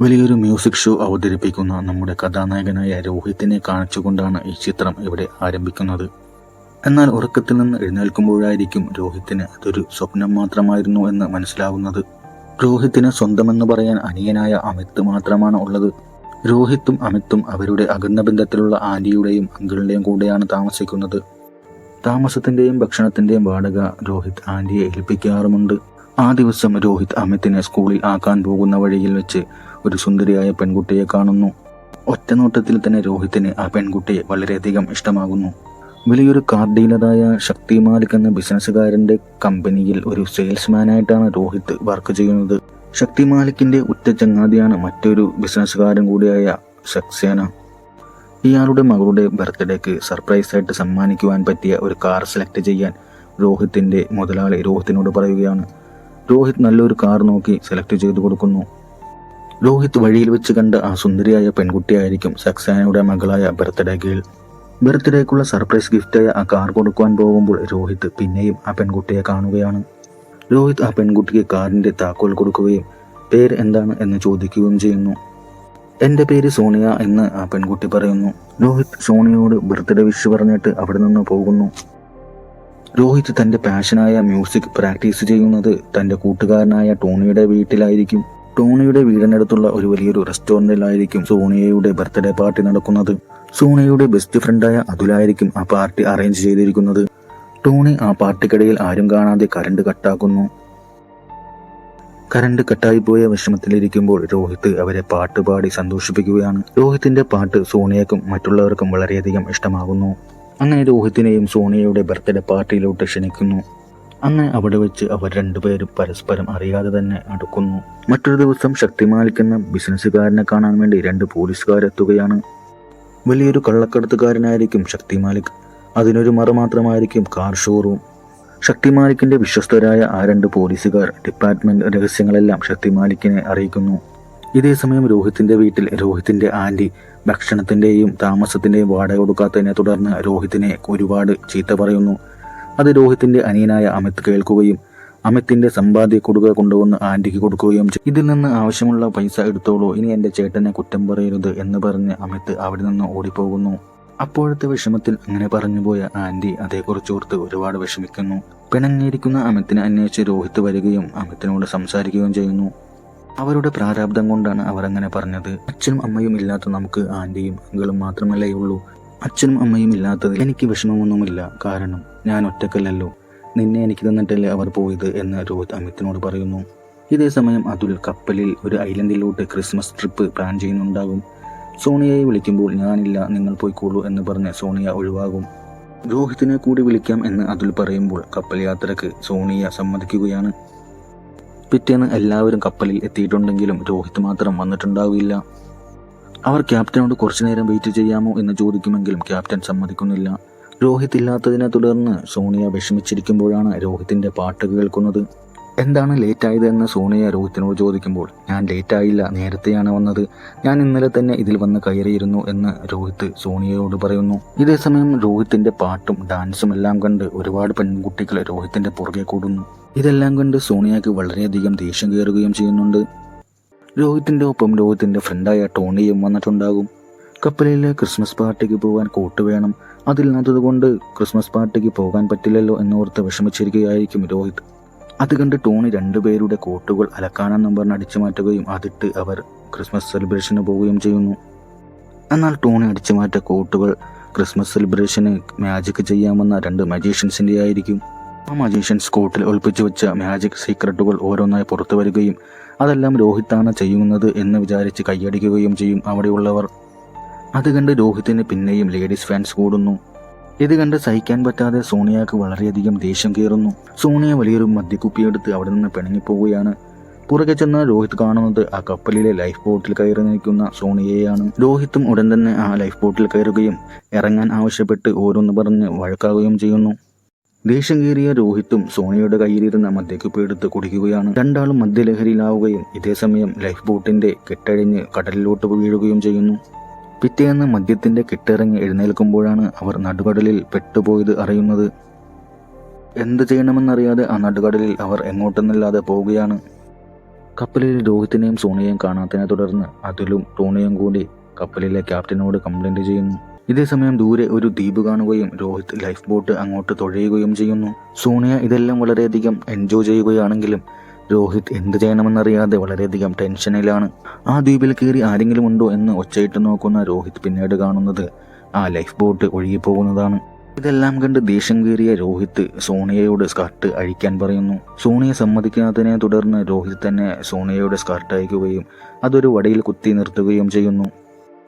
വലിയൊരു music show അവതരിപ്പിക്കുന്ന നമ്മുടെ കഥാനായകനായ രോഹിത്തിനെ കാണിച്ചുകൊണ്ടാണ് ഈ ചിത്രം ഇവിടെ ആരംഭിക്കുന്നത്. എന്നാൽ ഉറക്കത്തിൽ നിന്ന് എഴുന്നേൽക്കുമ്പോഴായിരിക്കും രോഹിത്തിന് അതൊരു സ്വപ്നം മാത്രമായിരുന്നു എന്ന് മനസ്സിലാവുന്നത്. രോഹിത്തിന് സ്വന്തമെന്ന് പറയാൻ അനിയനായ അമിത് മാത്രമാണ് ഉള്ളത്. രോഹിത്തും അമിത്തും അവരുടെ അകന്ന ബന്ധത്തിലുള്ള ആന്റിയുടെയും അങ്കിളിന്റെയും കൂടെയാണ് താമസിക്കുന്നത്. താമസത്തിന്റെയും ഭക്ഷണത്തിന്റെയും വാടക രോഹിത് ആന്റിയെ ഏൽപ്പിക്കാറുമുണ്ട്. ആ ദിവസം രോഹിത് അമിത്തിനെ സ്കൂളിൽ ആക്കാൻ പോകുന്ന വഴിയിൽ വെച്ച് ഒരു സുന്ദരിയായ പെൺകുട്ടിയെ കാണുന്നു. ഒറ്റനോട്ടത്തിൽ തന്നെ രോഹിത്തിന് ആ പെൺകുട്ടിയെ വളരെയധികം ഇഷ്ടമാകുന്നു. വലിയൊരു കാർ ഡീലറായ ശക്തി മാലിക് എന്ന ബിസിനസ്സുകാരന്റെ കമ്പനിയിൽ ഒരു സെയിൽസ്മാനായിട്ടാണ് രോഹിത് വർക്ക് ചെയ്യുന്നത്. ശക്തി മാലിക്കിന്റെ ഉറ്റ ചങ്ങാതിയാണ് മറ്റൊരു ബിസിനസ്സുകാരൻ കൂടിയായ സക്സേന. ഇയാളുടെ മകളുടെ ബർത്ത്ഡേക്ക് സർപ്രൈസ് ആയിട്ട് സമ്മാനിക്കുവാൻ പറ്റിയ ഒരു കാർ സെലക്ട് ചെയ്യാൻ രോഹിത്തിന്റെ മുതലാളി രോഹിത്തിനോട് പറയുകയാണ്. രോഹിത് നല്ലൊരു കാർ നോക്കി സെലക്ട് ചെയ്തു കൊടുക്കുന്നു. രോഹിത് വഴിയിൽ വെച്ച് കണ്ട ആ സുന്ദരിയായ പെൺകുട്ടിയായിരിക്കും സക്സേനയുടെ മകളായ ബർത്ത്ഡേ ഗേൾ. ബർത്ത്ഡേക്കുള്ള സർപ്രൈസ് ഗിഫ്റ്റായ ആ കാർ കൊടുക്കുവാൻ പോകുമ്പോൾ രോഹിത് പിന്നെയും ആ പെൺകുട്ടിയെ കാണുകയാണ്. രോഹിത് ആ പെൺകുട്ടിക്ക് കാറിന്റെ താക്കോൽ കൊടുക്കുകയും പേര് എന്താണ് എന്ന് ചോദിക്കുകയും ചെയ്യുന്നു. എൻ്റെ പേര് സോണിയ എന്ന് ആ പെൺകുട്ടി പറയുന്നു. രോഹിത് സോണിയയോട് ബർത്ത്ഡേ വിഷ് പറഞ്ഞിട്ട് അവിടെ നിന്ന് പോകുന്നു. രോഹിത് തൻ്റെ പാഷനായ മ്യൂസിക് പ്രാക്ടീസ് ചെയ്യുന്നത് തൻ്റെ കൂട്ടുകാരനായ ടോണിയുടെ വീട്ടിലായിരിക്കും. ടോണിയുടെ വീടിനടുത്തുള്ള ഒരു വലിയൊരു റെസ്റ്റോറൻറ്റിലായിരിക്കും സോണിയയുടെ ബർത്ത്ഡേ പാർട്ടി നടക്കുന്നത്. സോണിയയുടെ ബെസ്റ്റ് ഫ്രണ്ടായ അതുലായിരിക്കും ആ പാർട്ടി അറേഞ്ച് ചെയ്തിരിക്കുന്നത്. ടോണി ആ പാർട്ടിക്കിടയിൽ ആരും കാണാതെ കറണ്ട് കട്ടാക്കുന്നു. കറണ്ട് കട്ടായിപ്പോയ വിഷമത്തിലിരിക്കുമ്പോൾ രോഹിത് അവരെ പാട്ടുപാടി സന്തോഷിപ്പിക്കുകയാണ്. രോഹിത്തിന്റെ പാട്ട് സോണിയക്കും മറ്റുള്ളവർക്കും വളരെയധികം ഇഷ്ടമാകുന്നു. അങ്ങനെ രോഹിത്തിനെയും സോണിയയുടെ ബർത്ത്ഡേ പാർട്ടിയിലോട്ട് ക്ഷണിക്കുന്നു. അങ്ങനെ അവിടെ വെച്ച് അവർ രണ്ടുപേരും പരസ്പരം അറിയാതെ തന്നെ അടുക്കുന്നു. മറ്റൊരു ദിവസം ശക്തിമാലിക് എന്ന ബിസിനസ്സുകാരനെ കാണാൻ വേണ്ടി 2 പോലീസുകാരെത്തുകയാണ്. വലിയൊരു കള്ളക്കടത്തുകാരനായിരിക്കും ശക്തിമാലിക്. അതിനൊരു മറ മാത്രമായിരിക്കും കാർ ഷോറൂം. ശക്തിമാലിക്കിന്റെ വിശ്വസ്തരായ ആ 2 പോലീസുകാർ ഡിപ്പാർട്ട്മെന്റ് രഹസ്യങ്ങളെല്ലാം ശക്തിമാലിക്കിനെ അറിയിക്കുന്നു. ഇതേ സമയം രോഹിത്തിന്റെ വീട്ടിൽ രോഹിത്തിന്റെ ആന്റി ഭക്ഷണത്തിന്റെയും താമസത്തിന്റെയും വാടക കൊടുക്കാത്തതിനെ തുടർന്ന് രോഹിത്തിനെ ഒരുപാട് ചീത്ത പറയുന്നു. അത് രോഹിത്തിന്റെ അനിയനായ അമിത് കേൾക്കുകയും അമിത്തിന്റെ സമ്പാദ്യ കൊടുക്കുക കൊണ്ടുവന്ന് ആന്റിക്ക് കൊടുക്കുകയും ചെയ്യും. ഇതിൽ നിന്ന് ആവശ്യമുള്ള പൈസ എടുത്തോളൂ, ഇനി എൻ്റെ ചേട്ടനെ കുറ്റം പറയരുത് എന്ന് പറഞ്ഞ് അമിത് അവിടെ നിന്ന് ഓടിപ്പോകുന്നു. അപ്പോഴത്തെ വിഷമത്തിൽ അങ്ങനെ പറഞ്ഞുപോയ ആന്റി അതേക്കുറിച്ച് ഓർത്ത് ഒരുപാട് വിഷമിക്കുന്നു. പിണങ്ങിയിരിക്കുന്ന അമിത്തിനെ അന്വേഷിച്ച് രോഹിത് വരികയും അമിത്തിനോട് സംസാരിക്കുകയും ചെയ്യുന്നു. അവരുടെ പ്രാരാബ്ദം കൊണ്ടാണ് അവർ അങ്ങനെ പറഞ്ഞത്. അച്ഛനും അമ്മയും ഇല്ലാത്ത നമുക്ക് ആന്റിയും അങ്കിളും മാത്രമല്ലേ ഉള്ളൂ. അച്ഛനും അമ്മയും ഇല്ലാത്തത് എനിക്ക് വിഷമമൊന്നുമില്ല, കാരണം ഞാൻ ഒറ്റക്കല്ലല്ലോ, നിന്നെ എനിക്ക് തന്നിട്ടല്ലേ അവർ പോയത് എന്ന് രോഹിത് അമിത്തിനോട് പറയുന്നു. ഇതേ സമയം അതുൽ കപ്പലിൽ ഒരു ഐലൻഡിലോട്ട് ക്രിസ്മസ് ട്രിപ്പ് പ്ലാൻ ചെയ്യുന്നുണ്ടാകും. സോണിയയെ വിളിക്കുമ്പോൾ ഞാനില്ല, നിങ്ങൾ പോയിക്കോളൂ എന്ന് പറഞ്ഞ് സോണിയ ഒഴിവാകും. രോഹിത്തിനെ കൂടി വിളിക്കാം എന്ന് അതുൽ പറയുമ്പോൾ കപ്പൽ യാത്രക്ക് സോണിയ സമ്മതിക്കുകയാണ്. പിറ്റേന്ന് എല്ലാവരും കപ്പലിൽ എത്തിയിട്ടുണ്ടെങ്കിലും രോഹിത് മാത്രം വന്നിട്ടുണ്ടാവില്ല. അവർ ക്യാപ്റ്റനോട് കുറച്ചു നേരം വെയിറ്റ് ചെയ്യാമോ എന്ന് ചോദിക്കുമെങ്കിലും ക്യാപ്റ്റൻ സമ്മതിക്കുന്നില്ല. രോഹിത് ഇല്ലാത്തതിനെ തുടർന്ന് സോണിയ വിഷമിച്ചിരിക്കുമ്പോഴാണ് രോഹിത്തിന്റെ പാട്ട് കേൾക്കുന്നത്. എന്താണ് ലേറ്റായത് എന്ന് സോണിയ രോഹിത്തിനോട് ചോദിക്കുമ്പോൾ ഞാൻ ലേറ്റായില്ല, നേരത്തെയാണ് വന്നത്, ഞാൻ ഇന്നലെ തന്നെ ഇതിൽ വന്ന് കയറിയിരുന്നു എന്ന് രോഹിത് സോണിയയോട് പറയുന്നു. ഇതേ സമയം രോഹിത്തിന്റെ പാട്ടും ഡാൻസും എല്ലാം കണ്ട് ഒരുപാട് പെൺകുട്ടികൾ രോഹിത്തിന്റെ പുറകെ കൂടുന്നു. ഇതെല്ലാം കണ്ട് സോണിയക്ക് വളരെയധികം ദേഷ്യം കയറുകയും ചെയ്യുന്നുണ്ട്. രോഹിത്തിന്റെ ഒപ്പം രോഹിത്തിന്റെ ഫ്രണ്ടായ ടോണിയും വന്നിട്ടുണ്ടാകും. കപ്പലിലെ ക്രിസ്മസ് പാർട്ടിക്ക് പോകാൻ കോട്ട് വേണം, അതില്ലാത്തത് കൊണ്ട് ക്രിസ്മസ് പാർട്ടിക്ക് പോകാൻ പറ്റില്ലല്ലോ എന്നോർത്ത് വിഷമിച്ചിരിക്കുകയായിരിക്കും രോഹിത്. അത് കണ്ട് ടോണി 2 പേരുടെ കോട്ടുകൾ അലക്കാനെന്നും പറഞ്ഞ് അടിച്ചു മാറ്റുകയും അതിട്ട് അവർ ക്രിസ്മസ് സെലിബ്രേഷന് പോവുകയും ചെയ്യുന്നു. എന്നാൽ ടോണി അടിച്ചു മാറ്റ കോട്ടുകൾ ക്രിസ്മസ് സെലിബ്രേഷന് മാജിക് ചെയ്യാമെന്ന 2 മജീഷ്യൻസിൻ്റെ ആയിരിക്കും. ആ മജീഷ്യൻസ് കോട്ടിൽ ഒളിപ്പിച്ചു വെച്ച മാജിക് സീക്രട്ടുകൾ ഓരോന്നായി പുറത്തു വരികയും അതെല്ലാം രോഹിത്താണ് ചെയ്യുന്നത് എന്ന് വിചാരിച്ച് കൈയടിക്കുകയും ചെയ്യും അവിടെയുള്ളവർ. അത് കണ്ട് രോഹിത്തിന് പിന്നെയും ലേഡീസ് ഫാൻസ് കൂടുന്നു. ഇത് കണ്ട് സഹിക്കാൻ പറ്റാതെ സോണിയക്ക് വളരെയധികം ദേഷ്യം കയറുന്നു. സോണിയ വലിയൊരു മദ്യക്കുപ്പിയെടുത്ത് അവിടെ നിന്ന് പിണങ്ങിപ്പോവുകയാണ്. പുറകെ ചെന്ന രോഹിത് കാണുന്നത് ആ കപ്പലിലെ ലൈഫ് ബോട്ടിൽ കയറി നിൽക്കുന്ന സോണിയയാണ്. രോഹിത്തും ഉടൻ തന്നെ ആ ലൈഫ് ബോട്ടിൽ കയറുകയും ഇറങ്ങാൻ ആവശ്യപ്പെട്ട് ഓരോന്ന് പറഞ്ഞ് വഴക്കാവുകയും ചെയ്യുന്നു. ദേഷ്യം കയറിയ രോഹിത്തും സോണിയയുടെ കയ്യിലിരുന്ന മദ്യക്കുപ്പി എടുത്ത് കുടിക്കുകയാണ്. രണ്ടാളും മദ്യലഹരിയിലാവുകയും ഇതേ സമയം ലൈഫ് ബോട്ടിന്റെ കെട്ടഴിഞ്ഞ് കടലിലോട്ട് വീഴുകയും ചെയ്യുന്നു. പിറ്റേന്ന് മദ്യത്തിന്റെ കെട്ടിറങ്ങി എഴുന്നേൽക്കുമ്പോഴാണ് അവർ നടുകടലിൽ പെട്ടുപോയത് അറിയുന്നത്. എന്ത് ചെയ്യണമെന്നറിയാതെ ആ നടുകടലിൽ അവർ എങ്ങോട്ടെന്നില്ലാതെ പോവുകയാണ്. കപ്പലിൽ രോഹിത്തിനെയും സോണിയെയും കാണാത്തതിനെ തുടർന്ന് അതുലും ടോണിയും കൂടി കപ്പലിലെ ക്യാപ്റ്റനോട് കംപ്ലൈന്റ് ചെയ്യുന്നു. ഇതേസമയം ദൂരെ ഒരു ദ്വീപ് കാണുകയും രോഹിത് ലൈഫ് ബോട്ട് അങ്ങോട്ട് തുഴയുകയും ചെയ്യുന്നു. സോണിയ ഇതെല്ലാം വളരെയധികം എൻജോയ് ചെയ്യുകയാണെങ്കിലും രോഹിത് എന്ത് ചെയ്യണമെന്നറിയാതെ വളരെയധികം ടെൻഷനിലാണ്. ആ ദ്വീപിൽ കയറി ആരെങ്കിലും ഉണ്ടോ എന്ന് ഒച്ചയിട്ട് നോക്കുന്ന രോഹിത് പിന്നീട് കാണുന്നത് ആ ലൈഫ് ബോട്ട് ഒഴുകിപ്പോകുന്നതാണ്. ഇതെല്ലാം കണ്ട് ദേഷ്യം കയറിയ രോഹിത് സോണിയയോട് സ്കർട്ട് അഴിക്കാൻ പറയുന്നു. സോണിയ സമ്മതിക്കാത്തതിനെ തുടർന്ന് രോഹിത് തന്നെ സോണിയയുടെ സ്കർട്ട് അഴിക്കുകയും അതൊരു വടിയിൽ കുത്തി നിർത്തുകയും ചെയ്യുന്നു.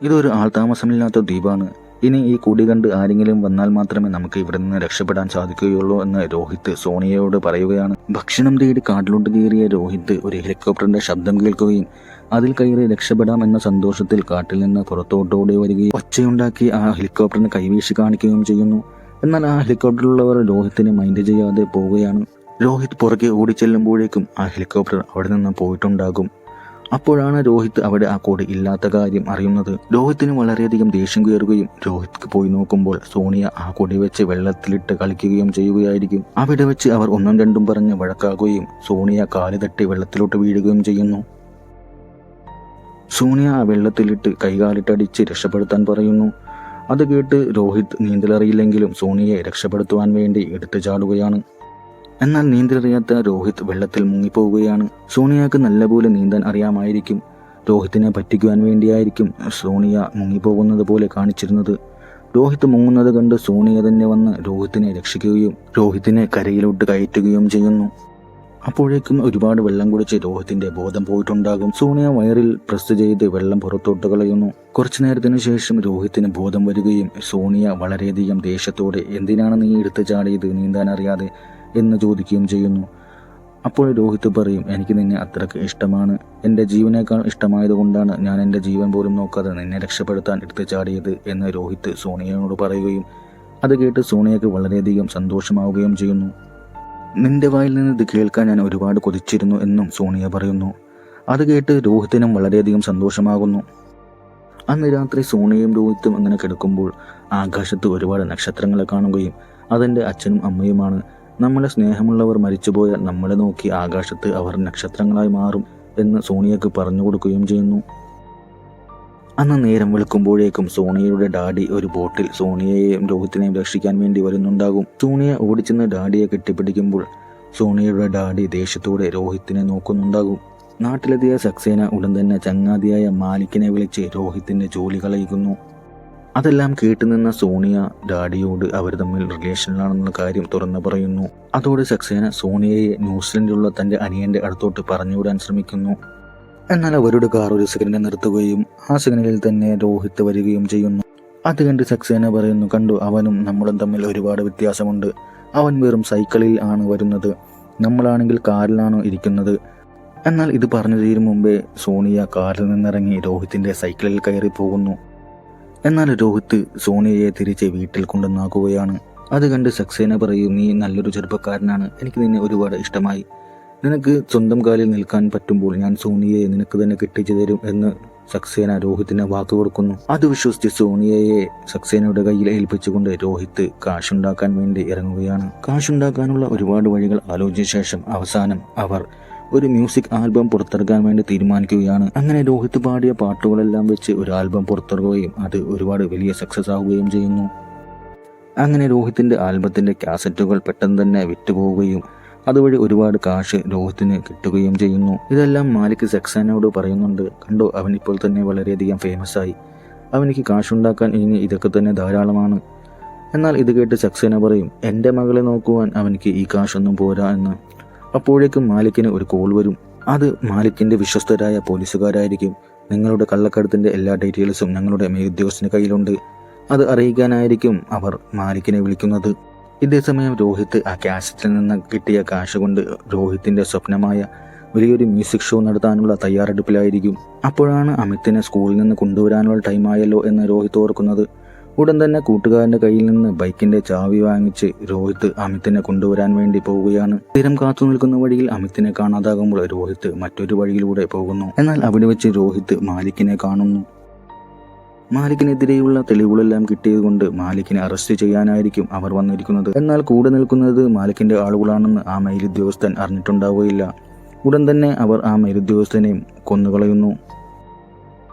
ഇതൊരു ആൾതാമസമില്ലാത്ത ദ്വീപാണ്. ഇനി ഈ കുടി കണ്ട് ആരെങ്കിലും വന്നാൽ മാത്രമേ നമുക്ക് ഇവിടെ നിന്ന് രക്ഷപ്പെടാൻ സാധിക്കുകയുള്ളൂ എന്ന് രോഹിത് സോണിയയോട് പറയുകയാണ്. ഭക്ഷണം തേടി കാട്ടിലോട്ട് കയറിയ രോഹിത് ഒരു ഹെലികോപ്റ്ററിന്റെ ശബ്ദം കേൾക്കുകയും അതിൽ കയറി രക്ഷപ്പെടാം എന്ന സന്തോഷത്തിൽ കാട്ടിൽ നിന്ന് പുറത്തോട്ടോടി വരികയും ഒച്ചയുണ്ടാക്കി ആ ഹെലികോപ്റ്ററിന് കൈവീശി കാണിക്കുകയും ചെയ്യുന്നു. എന്നാൽ ആ ഹെലികോപ്റ്ററിലുള്ളവർ രോഹിത്തിനെ മൈൻഡ് ചെയ്യാതെ പോവുകയാണ്. രോഹിത് പുറകെ ഓടിച്ചെല്ലുമ്പോഴേക്കും ആ ഹെലികോപ്റ്റർ അവിടെ നിന്ന് പോയിട്ടുണ്ടാകും. അപ്പോഴാണ് രോഹിത് അവിടെ ആ കോഡ് ഇല്ലാത്ത കാര്യം അറിയുന്നത്. രോഹിത്തിന് വളരെയധികം ദേഷ്യം കയറുകയും രോഹിത് പോയി നോക്കുമ്പോൾ സോണിയ ആ കൊടി വെച്ച് വെള്ളത്തിലിട്ട് കളിക്കുകയും ചെയ്യുകയായിരിക്കും. അവിടെ വെച്ച് അവർ ഒന്നും രണ്ടും പറഞ്ഞ് വഴക്കാകുകയും സോണിയ കാല് തട്ടി വെള്ളത്തിലോട്ട് വീഴുകയും ചെയ്യുന്നു. സോണിയ ആ വെള്ളത്തിലിട്ട് കൈകാലിട്ടടിച്ച് രക്ഷപ്പെടുത്താൻ പറയുന്നു. അത് കേട്ട് രോഹിത് നീന്തലറിയില്ലെങ്കിലും സോണിയയെ രക്ഷപ്പെടുത്തുവാൻ വേണ്ടി എടുത്തു ചാടുകയാണ്. എന്നാൽ നീന്തലറിയാത്ത രോഹിത് വെള്ളത്തിൽ മുങ്ങിപ്പോവുകയാണ്. സോണിയക്ക് നല്ലപോലെ നീന്താൻ അറിയാമായിരിക്കും. രോഹിത്തിനെ പറ്റിക്കുവാൻ വേണ്ടിയായിരിക്കും സോണിയ മുങ്ങിപ്പോകുന്നത് പോലെ കാണിച്ചിരുന്നത്. രോഹിത് മുങ്ങുന്നത് കണ്ട് സോണിയ തന്നെ വന്ന് രോഹിത്തിനെ രക്ഷിക്കുകയും രോഹിത്തിനെ കരയിലോട്ട് കയറ്റുകയും ചെയ്യുന്നു. അപ്പോഴേക്കും ഒരുപാട് വെള്ളം കുടിച്ച് രോഹിത്തിന്റെ ബോധം പോയിട്ടുണ്ടാകും. സോണിയ വയറിൽ പ്രസ് ചെയ്ത് വെള്ളം പുറത്തോട്ട് കളയുന്നു. കുറച്ചു നേരത്തിന് ശേഷം രോഹിത്തിന് ബോധം വരികയും സോണിയ വളരെയധികം ദേഷ്യത്തോടെ എന്തിനാണ് നീ എടുത്തു ചാടിയത് നീന്താൻ അറിയാതെ എന്ന് ചോദിക്കുകയും ചെയ്യുന്നു. അപ്പോൾ രോഹിത് പറയും, എനിക്ക് നിന്നെ അത്രയ്ക്ക് ഇഷ്ടമാണ്, എൻ്റെ ജീവനേക്കാൾ ഇഷ്ടമായതുകൊണ്ടാണ് ഞാൻ എൻ്റെ ജീവൻ പോലും നോക്കാതെ നിന്നെ രക്ഷപ്പെടുത്താൻ എടുത്തു ചാടിയത് എന്ന് രോഹിത് സോണിയയോട് പറയുകയും അത് കേട്ട് സോണിയക്ക് വളരെയധികം സന്തോഷമാവുകയും ചെയ്യുന്നു. നിന്റെ വായിൽ നിന്ന് ഇത് കേൾക്കാൻ ഞാൻ ഒരുപാട് കൊതിച്ചിരുന്നു എന്നും സോണിയ പറയുന്നു. അത് കേട്ട് രോഹിത്തിനും വളരെയധികം സന്തോഷമാകുന്നു. അന്ന് രാത്രി സോണിയയും രോഹിത്തും അങ്ങനെ കിടക്കുമ്പോൾ ആകാശത്ത് ഒരുപാട് നക്ഷത്രങ്ങളെ കാണുകയും അതെൻ്റെ അച്ഛനും അമ്മയുമാണ്. നമ്മളെ സ്നേഹമുള്ളവർ മരിച്ചുപോയാൽ നമ്മളെ നോക്കി ആകാശത്ത് അവർ നക്ഷത്രങ്ങളായി മാറും എന്ന് സോണിയക്ക് പറഞ്ഞു കൊടുക്കുകയും ചെയ്യുന്നു. അന്ന് നേരം വെളുക്കുമ്പോഴേക്കും സോണിയയുടെ ഡാഡി ഒരു ബോട്ടിൽ സോണിയയെയും രോഹിത്തിനെയും രക്ഷിക്കാൻ വേണ്ടി വരുന്നുണ്ടാകും. സോണിയ ഓടിച്ചെന്ന് ഡാഡിയെ കെട്ടിപ്പിടിക്കുമ്പോൾ സോണിയയുടെ ഡാഡി ദേഷ്യത്തോടെ രോഹിത്തിനെ നോക്കുന്നുണ്ടാകും. നാട്ടിലെത്തിയ സക്സേന ഉടൻ തന്നെ ചങ്ങാതിയായ മാലിക്കിനെ വിളിച്ച് രോഹിത്തിന്റെ ജോലി കളയിക്കുന്നു. അതെല്ലാം കേട്ടുനിന്ന സോണിയ ഡാഡിയോട് അവർ തമ്മിൽ റിലേഷനിലാണെന്ന കാര്യം തുറന്നു പറയുന്നു. അതോടെ സക്സേന സോണിയയെ ന്യൂസിലൻഡിലുള്ള തന്റെ അനിയന്റെ അടുത്തോട്ട് പറഞ്ഞുവിടാൻ ശ്രമിക്കുന്നു. എന്നാൽ അവരുടെ കാർ ഒരു സെക്കൻഡ് നിർത്തുകയും ആ സെക്കൻഡിൽ തന്നെ രോഹിത് വരികയും ചെയ്യുന്നു. അത് കണ്ട് സക്സേന പറയുന്നു, കണ്ടു, അവനും നമ്മളും തമ്മിൽ ഒരുപാട് വ്യത്യാസമുണ്ട്. അവൻ വെറും സൈക്കിളിൽ ആണ് വരുന്നത്, നമ്മളാണെങ്കിൽ കാറിലാണോ ഇരിക്കുന്നത്. എന്നാൽ ഇത് പറഞ്ഞു തീരും മുമ്പേ സോണിയ കാറിൽ നിന്നിറങ്ങി രോഹിത്തിന്റെ സൈക്കിളിൽ കയറി പോകുന്നു. എന്നാൽ രോഹിത് സോണിയയെ തിരിച്ച് വീട്ടിൽ കൊണ്ടുവന്നാക്കുകയാണ്. അത് കണ്ട് സക്സേന പറയും, നീ നല്ലൊരു ചെറുപ്പക്കാരനാണ്, എനിക്ക് നിന്നെ ഒരുപാട് ഇഷ്ടമായി. നിനക്ക് സ്വന്തം കാലിൽ നിൽക്കാൻ പറ്റുമ്പോൾ ഞാൻ സോണിയയെ നിനക്ക് തന്നെ കെട്ടിച്ചു തരും എന്ന് സക്സേന രോഹിത്തിന് വാക്ക് കൊടുക്കുന്നു. അത് വിശ്വസിച്ച് സോണിയയെ സക്സേനയുടെ കയ്യിൽ ഏൽപ്പിച്ചുകൊണ്ട് രോഹിത് കാശുണ്ടാക്കാൻ വേണ്ടി ഇറങ്ങുകയാണ്. കാശുണ്ടാക്കാനുള്ള ഒരുപാട് വഴികൾ ആലോചിച്ച ശേഷം അവസാനം അവർ ഒരു മ്യൂസിക് ആൽബം പുറത്തിറക്കാൻ വേണ്ടി തീരുമാനിക്കുകയാണ്. അങ്ങനെ രോഹിത് പാടിയ പാട്ടുകളെല്ലാം വെച്ച് ഒരു ആൽബം പുറത്തിറക്കുകയും അത് ഒരുപാട് വലിയ സക്സസ് ആവുകയും ചെയ്യുന്നു. അങ്ങനെ രോഹിത്തിന്റെ ആൽബത്തിന്റെ കാസറ്റുകൾ പെട്ടെന്ന് തന്നെ വിറ്റുപോവുകയും അതുവഴി ഒരുപാട് കാശ് രോഹിത്തിന് കിട്ടുകയും ചെയ്യുന്നു. ഇതെല്ലാം മാലിക് സക്സേനയോട് പറയുന്നുണ്ട്, കണ്ടോ, അവനിപ്പോൾ തന്നെ വളരെയധികം ഫേമസ് ആയി, അവനിക്ക് കാശുണ്ടാക്കാൻ ഇനി ഇതൊക്കെ തന്നെ ധാരാളമാണ്. എന്നാൽ ഇത് കേട്ട് സക്സേന പറയും, എൻ്റെ മകളെ നോക്കുവാൻ അവനിക്ക് ഈ കാശൊന്നും പോരാ എന്ന്. അപ്പോഴേക്കും മാലിക്കിന് ഒരു കോൾ വരും. അത് മാലിക്കിന്റെ വിശ്വസ്തരായ പോലീസുകാരായിരിക്കും. നിങ്ങളുടെ കള്ളക്കടത്തിന്റെ എല്ലാ ഡീറ്റെയിൽസും ഞങ്ങളുടെ മേലുദ്യോഗസ്ഥന് കയ്യിലുണ്ട്, അത് അറിയിക്കാനായിരിക്കും അവർ മാലിക്കിനെ വിളിക്കുന്നത്. ഇതേസമയം രോഹിത് ആ കാസറ്റിൽ നിന്ന് കിട്ടിയ കാശ് കൊണ്ട് രോഹിത്തിന്റെ സ്വപ്നമായ വലിയൊരു മ്യൂസിക് ഷോ നടത്താനുള്ള തയ്യാറെടുപ്പിലായിരിക്കും. അപ്പോഴാണ് അമിത്തിനെ സ്കൂളിൽ നിന്ന് കൊണ്ടുവരാനുള്ള ടൈമായല്ലോ എന്ന് രോഹിത് ഓർക്കുന്നത്. ഉടൻ തന്നെ കൂട്ടുകാരന്റെ കയ്യിൽ നിന്ന് ബൈക്കിന്റെ ചാവി വാങ്ങിച്ച് രോഹിത് അമിത്തിനെ കൊണ്ടുവരാൻ വേണ്ടി പോവുകയാണ്. സ്ഥിരം കാത്തു നിൽക്കുന്ന വഴിയിൽ അമിത്തിനെ കാണാതാകുമ്പോൾ രോഹിത് മറ്റൊരു വഴിയിലൂടെ പോകുന്നു. എന്നാൽ അവിടെ വെച്ച് രോഹിത് മാലിക്കിനെ കാണുന്നു. മാലിക്കിനെതിരെയുള്ള തെളിവുകളെല്ലാം കിട്ടിയതുകൊണ്ട് മാലിക്കിനെ അറസ്റ്റ് ചെയ്യാനായിരിക്കും അവർ വന്നിരിക്കുന്നത്. എന്നാൽ കൂടെ നിൽക്കുന്നത് മാലിക്കിന്റെ ആളുകളാണെന്ന് ആ മേലുദ്യോഗസ്ഥൻ അറിഞ്ഞിട്ടുണ്ടാവുകയില്ല. ഉടൻ തന്നെ അവർ ആ മേലുദ്യോഗസ്ഥനെയും കൊന്നുകളയുന്നു.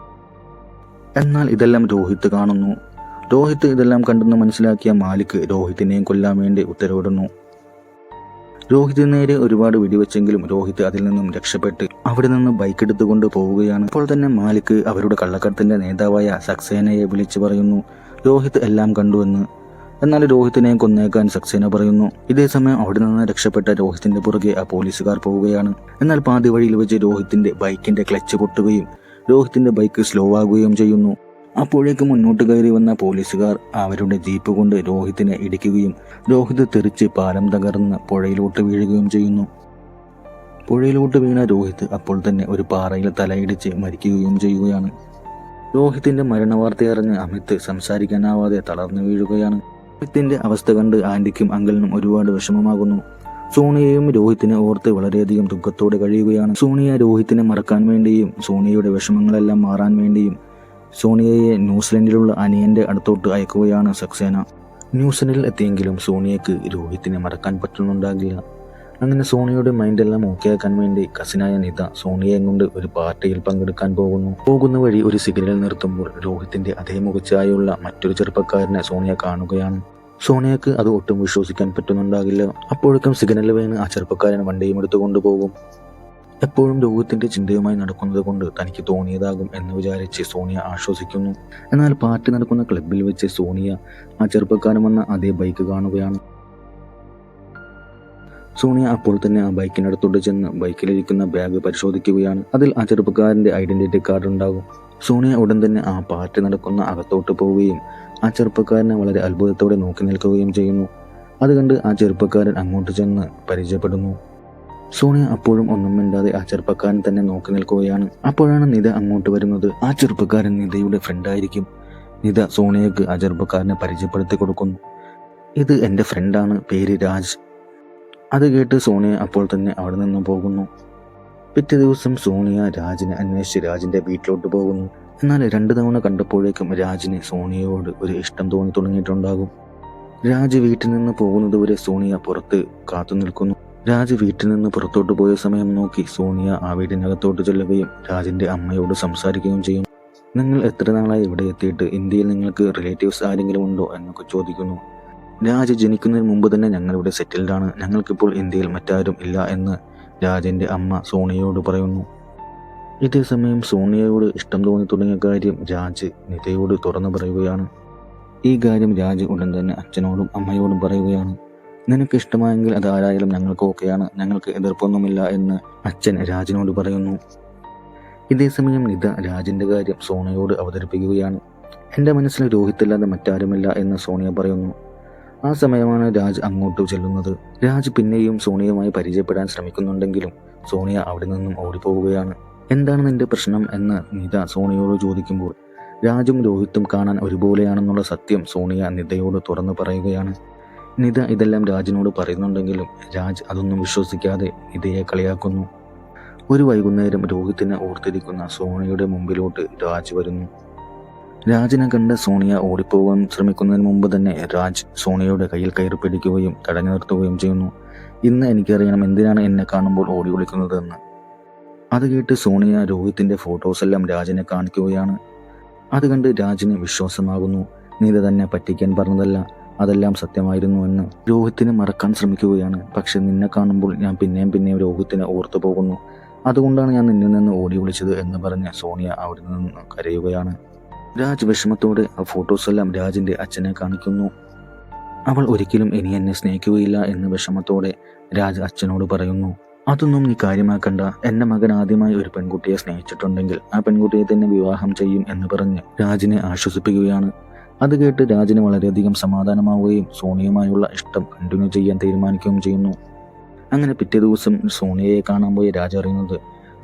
എന്നാൽ ഇതെല്ലാം രോഹിത് കാണുന്നു. രോഹിത് ഇതെല്ലാം കണ്ടെന്ന് മനസ്സിലാക്കിയ മാലിക് രോഹിത്തിനെയും കൊല്ലാൻ വേണ്ടി ഉത്തരവിടുന്നു. രോഹിത്തിന് നേരെ ഒരുപാട് വെടിവെച്ചെങ്കിലും രോഹിത് അതിൽ നിന്നും രക്ഷപ്പെട്ട് അവിടെ നിന്ന് ബൈക്ക് എടുത്തുകൊണ്ട് പോവുകയാണ്. അപ്പോൾ തന്നെ മാലിക് അവരുടെ കള്ളക്കടത്തിന്റെ നേതാവായ സക്സേനയെ വിളിച്ചു പറയുന്നു രോഹിത് എല്ലാം കണ്ടുവെന്ന്. എന്നാൽ രോഹിത്തിനെ കൊന്നേക്കാൻ സക്സേന പറയുന്നു. ഇതേസമയം അവിടെ നിന്ന് രക്ഷപ്പെട്ട രോഹിത്തിന്റെ പുറകെ ആ പോലീസുകാർ പോവുകയാണ്. എന്നാൽ പാതി വഴിയിൽ വെച്ച് രോഹിത്തിന്റെ ബൈക്കിന്റെ ക്ലച്ച് പൊട്ടുകയും രോഹിത്തിന്റെ ബൈക്ക് സ്ലോ ആകുകയും ചെയ്യുന്നു. അപ്പോഴേക്ക് മുന്നോട്ട് കയറി വന്ന പോലീസുകാർ അവരുടെ ജീപ്പ് കൊണ്ട് രോഹിത്തിനെ ഇടിക്കുകയും രോഹിത് തെറിച്ച് പാലം തകർന്ന് പുഴയിലോട്ട് വീഴുകയും ചെയ്യുന്നു. പുഴയിലോട്ട് വീണ രോഹിത് അപ്പോൾ തന്നെ ഒരു പാറയിൽ തലയിടിച്ച് മരിക്കുകയും ചെയ്യുകയാണ്. രോഹിത്തിന്റെ മരണവാർത്തയറിഞ്ഞ് അമിത് സംസാരിക്കാനാവാതെ തളർന്നു വീഴുകയാണ്. രോഹിത്തിന്റെ അവസ്ഥ കണ്ട് ആന്റിക്കും അങ്കിളിനും ഒരുപാട് വിഷമമാകുന്നു. സോണിയയും രോഹിത്തിനെ ഓർത്ത് വളരെയധികം ദുഃഖത്തോടെ കഴിയുകയാണ്. സോണിയ രോഹിത്തിനെ മറക്കാൻ വേണ്ടിയും സോണിയയുടെ വിഷമങ്ങളെല്ലാം മാറാൻ വേണ്ടിയും സോണിയയെ ന്യൂസിലൻഡിലുള്ള അനിയന്റെ അടുത്തോട്ട് അയക്കുകയാണ് സക്സേന. ന്യൂസിലൻഡിൽ എത്തിയെങ്കിലും സോണിയക്ക് രോഹിത്തിനെ മറക്കാൻ പറ്റുന്നുണ്ടാകില്ല. അങ്ങനെ സോണിയയുടെ മൈൻഡെല്ലാം ഓക്കെ ആക്കാൻ വേണ്ടി കസിനായ നിത സോണിയയെ കൊണ്ട് ഒരു പാർട്ടിയിൽ പങ്കെടുക്കാൻ പോകുന്ന വഴി ഒരു സിഗ്നൽ നിർത്തുമ്പോൾ രോഹിത്തിന്റെ അതേ മുഖച്ചായുള്ള മറ്റൊരു ചെറുപ്പക്കാരനെ സോണിയ കാണുകയാണ്. സോണിയക്ക് അത് ഒട്ടും വിശ്വസിക്കാൻ പറ്റുന്നുണ്ടാകില്ല. അപ്പോഴേക്കും സിഗ്നൽ വീണ് ആ ചെറുപ്പക്കാരൻ വണ്ടിയും എടുത്തുകൊണ്ട് പോകും. എപ്പോഴും രോഹിത്തിന്റെ ചിന്തയുമായി നടക്കുന്നത് കൊണ്ട് തനിക്ക് തോന്നിയതാകും എന്ന് വിചാരിച്ച് സോണിയ ആശ്വസിക്കുന്നു. എന്നാൽ പാർട്ടി നടക്കുന്ന ക്ലബിൽ വെച്ച് സോണിയ ആ ചെറുപ്പക്കാരൻ വന്ന അതേ ബൈക്ക് കാണുകയാണ്. സോണിയ അപ്പോൾ തന്നെ ആ ബൈക്കിനടുത്തോട്ട് ചെന്ന് ബൈക്കിലിരിക്കുന്ന ബാഗ് പരിശോധിക്കുകയാണ്. അതിൽ ആ ചെറുപ്പക്കാരന്റെ ഐഡന്റിറ്റി കാർഡ് ഉണ്ടാകും. സോണിയ ഉടൻ തന്നെ ആ പാർട്ടി നടക്കുന്ന അകത്തോട്ട് പോവുകയും ആ ചെറുപ്പക്കാരനെ വളരെ അത്ഭുതത്തോടെ നോക്കി നിൽക്കുകയും ചെയ്യുന്നു. അത് കണ്ട് ആ ചെറുപ്പക്കാരൻ അങ്ങോട്ട് ചെന്ന് പരിചയപ്പെടുന്നു. സോണിയ അപ്പോഴും ഒന്നും മിണ്ടാതെ ആ ചെറുപ്പക്കാരൻ തന്നെ നോക്കി നിൽക്കുകയാണ്. അപ്പോഴാണ് നിത അങ്ങോട്ട് വരുന്നത്. ആ ചെറുപ്പക്കാരൻ നിതയുടെ ഫ്രണ്ടായിരിക്കും. നിത സോണിയക്ക് ആ ചെറുപ്പക്കാരനെ പരിചയപ്പെടുത്തി കൊടുക്കുന്നു. ഇത് എൻ്റെ ഫ്രണ്ടാണ്, പേര് രാജ്. അത് കേട്ട് സോണിയ അപ്പോൾ തന്നെ അവിടെ നിന്നും പോകുന്നു. പിറ്റേ ദിവസം സോണിയ രാജിനെ അന്വേഷിച്ച് രാജിന്റെ വീട്ടിലോട്ട് പോകുന്നു. എന്നാൽ 2 തവണ കണ്ടപ്പോഴേക്കും രാജിന് സോണിയയോട് ഒരു ഇഷ്ടം തോന്നി തുടങ്ങിയിട്ടുണ്ടാകും. രാജ് വീട്ടിൽ നിന്ന് പോകുന്നതുവരെ സോണിയ പുറത്ത് കാത്തു നിൽക്കുന്നു. രാജ് വീട്ടിൽ നിന്ന് പുറത്തോട്ട് പോയ സമയം നോക്കി സോണിയ ആ വീടിനകത്തോട്ട് ചെല്ലുകയും രാജിന്റെ അമ്മയോട് സംസാരിക്കുകയും ചെയ്യും. നിങ്ങൾ എത്ര നാളായി ഇവിടെ എത്തിയിട്ട്? ഇന്ത്യയിൽ നിങ്ങൾക്ക് റിലേറ്റീവ്സ് ആരെങ്കിലും ഉണ്ടോ എന്നൊക്കെ ചോദിക്കുന്നു. രാജ് ജനിക്കുന്നതിന് മുമ്പ് തന്നെ ഞങ്ങളിവിടെ സെറ്റിൽഡാണ്. ഞങ്ങൾക്കിപ്പോൾ ഇന്ത്യയിൽ മറ്റാരും ഇല്ല എന്ന് രാജിന്റെ അമ്മ സോണിയയോട് പറയുന്നു. ഇതേ സമയം സോണിയയോട് ഇഷ്ടം തോന്നി തുടങ്ങിയ കാര്യം രാജ് നിതയോട് തുറന്നു പറയുകയാണ്. ഈ കാര്യം രാജ് ഉടൻ തന്നെ അച്ഛനോടും അമ്മയോടും പറയുകയാണ്. നിനക്ക് ഇഷ്ടമായെങ്കിൽ അതാരായാലും ഞങ്ങൾക്ക് ഓക്കെയാണ്, ഞങ്ങൾക്ക് എതിർപ്പൊന്നുമില്ല എന്ന് അച്ഛൻ രാജിനോട് പറയുന്നു. ഇതേ സമയം നിത രാജിന്റെ കാര്യം സോണിയയോട് അവതരിപ്പിക്കുകയാണ്. എൻ്റെ മനസ്സിൽ രോഹിത്തല്ലാതെ മറ്റാരുമില്ല എന്ന് സോണിയ പറയുന്നു. ആ സമയമാണ് രാജ് അങ്ങോട്ട് ചെല്ലുന്നത്. രാജ് പിന്നെയും സോണിയയുമായി പരിചയപ്പെടാൻ ശ്രമിക്കുന്നുണ്ടെങ്കിലും സോണിയ അവിടെ നിന്നും ഓടിപ്പോവുകയാണ്. എന്താണ് നിന്റെ പ്രശ്നം എന്ന് നിത സോണിയോട് ചോദിക്കുമ്പോൾ രാജും രോഹിത്തും കാണാൻ ഒരുപോലെയാണെന്നുള്ള സത്യം സോണിയ നിതയോട് തുറന്നു പറയുകയാണ്. നിത ഇതെല്ലാം രാജിനോട് പറയുന്നുണ്ടെങ്കിലും രാജ് അതൊന്നും വിശ്വസിക്കാതെ നിതയെ കളിയാക്കുന്നു. ഒരു വൈകുന്നേരം രോഹിത്തിനെ ഓർത്തിരിക്കുന്ന സോണിയയുടെ മുമ്പിലോട്ട് രാജ് വരുന്നു. രാജിനെ കണ്ട് സോണിയ ഓടിപ്പോകാൻ ശ്രമിക്കുന്നതിന് മുമ്പ് തന്നെ രാജ് സോണിയയുടെ കയ്യിൽ കയറി പിടിക്കുകയും തടഞ്ഞു നിർത്തുകയും ചെയ്യുന്നു. ഇന്ന് എനിക്കറിയണം എന്തിനാണ് എന്നെ കാണുമ്പോൾ ഓടി വിളിക്കുന്നതെന്ന്. അത് കേട്ട് സോണിയ രോഹിത്തിന്റെ ഫോട്ടോസ് എല്ലാം രാജിനെ കാണിക്കുകയാണ്. അത് കണ്ട് രാജിന് വിശ്വാസമാകുന്നു. നീത തന്നെ പറ്റിക്കാൻ പറഞ്ഞതല്ല, അതെല്ലാം സത്യമായിരുന്നു എന്ന്. രോഹിത്തിനെ മറക്കാൻ ശ്രമിക്കുകയാണ്. പക്ഷെ നിന്നെ കാണുമ്പോൾ ഞാൻ പിന്നെയും രോഹിത്തിനെ ഓർത്തു പോകുന്നു. അതുകൊണ്ടാണ് ഞാൻ നിന്നിൽ നിന്ന് ഓടി വിളിച്ചത് എന്ന് പറഞ്ഞ് സോണിയ അവിടെ നിന്ന് കരയുകയാണ്. രാജ് വിഷമത്തോടെ ആ ഫോട്ടോസ് എല്ലാം രാജിന്റെ അച്ഛനെ കാണിക്കുന്നു. അവൾ ഒരിക്കലും ഇനി എന്നെ സ്നേഹിക്കുകയില്ല എന്ന് വിഷമത്തോടെ രാജ് അച്ഛനോട് പറയുന്നു. അതൊന്നും നീ കാര്യമാക്കണ്ട, എൻ്റെ മകൻ ആദ്യമായി ഒരു പെൺകുട്ടിയെ സ്നേഹിച്ചിട്ടുണ്ടെങ്കിൽ ആ പെൺകുട്ടിയെ തന്നെ വിവാഹം ചെയ്യും എന്ന് പറഞ്ഞ് രാജിനെ ആശ്വസിപ്പിക്കുകയാണ്. അത് കേട്ട് രാജിന് വളരെയധികം സമാധാനമാവുകയും സോണിയയുമായുള്ള ഇഷ്ടം കണ്ടിന്യൂ ചെയ്യാൻ തീരുമാനിക്കുകയും ചെയ്യുന്നു. അങ്ങനെ പിറ്റേ ദിവസം സോണിയയെ കാണാൻ പോയ രാജ് അറിയുന്നത്